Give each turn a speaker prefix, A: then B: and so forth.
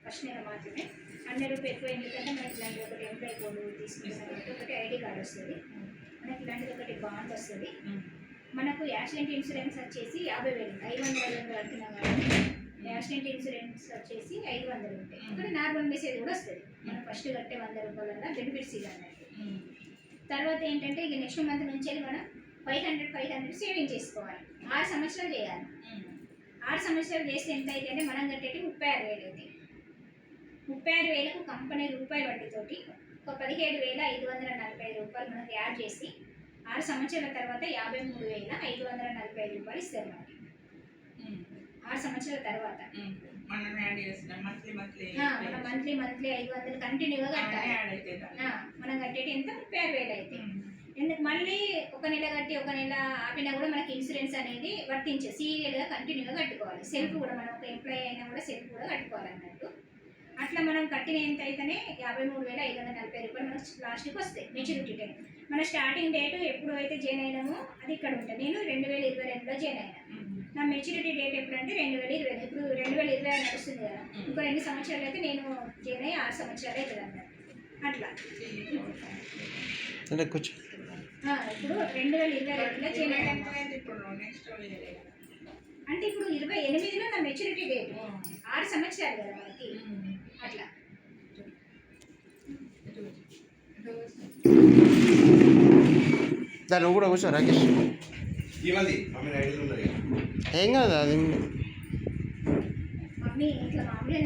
A: First నెల మాత్రమే 100 రూపాయలు ఎక్కువ. ఎందుకంటే మనకి ఇలాంటి ఒకటి ఎంప్లాయీ కోడ్ తీసుకుంటాం, ఒకటి ఐడి కార్డు వస్తుంది, మనకి ఇలాంటిది ఒకటి బాండ్ వస్తుంది. మనకు యాక్సిడెంట్ ఇన్సూరెన్స్ వచ్చేసి 50,000, 500 కడుతున్నాం కాబట్టి యాక్సిడెంట్ ఇన్సూరెన్స్ వచ్చేసి 500 ఉంటాయి. ఒకటి నార్మల్ మెసేజ్ కూడా వస్తుంది. మనం ఫస్ట్ కట్టే 100 రూపాయల బెనిఫిట్స్ ఇది అన్నట్టు. తర్వాత ఏంటంటే ఇక నెక్స్ట్ మంత్ నుంచి మనం 500 సేవింగ్ చేసుకోవాలి. 6 సంవత్సరాలు చేయాలి. 6 సంవత్సరాలు చేస్తే ఎంత అయితే అంటే మనం కట్టేటి 36,000 అవుతాయి. 36,000కు కంపెనీ రూపాయల వడ్డీతోటి ఒక 17,545 రూపాయలు మనకి యాడ్ చేసి 6 సంవత్సరాల తర్వాత 53,545 రూపాయలు ఇస్తారు మనకి. 6 సంవత్సరాల తర్వాత మనం మంత్లీ 500 కంటిన్యూగా కట్టాలి. మనం కట్టేటి ఎంత 36,000 అయితే ఎందుకు మళ్ళీ ఒక నెల కట్టి ఒక నెల ఆపినా కూడా మనకి ఇన్సూరెన్స్ అనేది వర్తించే సీరియల్గా కంటిన్యూగా కట్టుకోవాలి. సెల్ఫ్ కూడా మనం ఒక ఎంప్లాయీ అయినా కూడా సెల్ఫ్ కూడా కట్టుకోవాలి అన్నట్టు. అట్లా మనం కట్టిన ఎంత అయితేనే 53,540 రూపాయలు మనకు లాస్ట్కి వస్తాయి మెచ్యూరిటీ టైం. మన స్టార్టింగ్ డేట్ ఎప్పుడు అయితే జాయిన్ అయినామో అది ఇక్కడ ఉంటుంది. నేను 2022లో జాయిన్ అయినా. నా మెచ్యూరిటీ డేట్ ఎప్పుడంటే 2020. ఇప్పుడు 2020 నడుస్తుంది కదా, ఇంకో 2 సంవత్సరాలు అయితే నేను జాయిన్ అయ్యి 6 సంవత్సరాలు అవుతుంది అన్నట్టు. అట్లా ఇప్పుడు 2022లో జాయిన్ అయ్యాను అంటే ఇప్పుడు 28లో నా మెచ్యూరిటీ డేట్. 6 సంవత్సరాలు కదా మనకి. అట్లా
B: నువ్వు కూడా కూర్చో రాకేష్. ఏం కాదు అది
A: మమ్మీ ఇట్లా మామూలు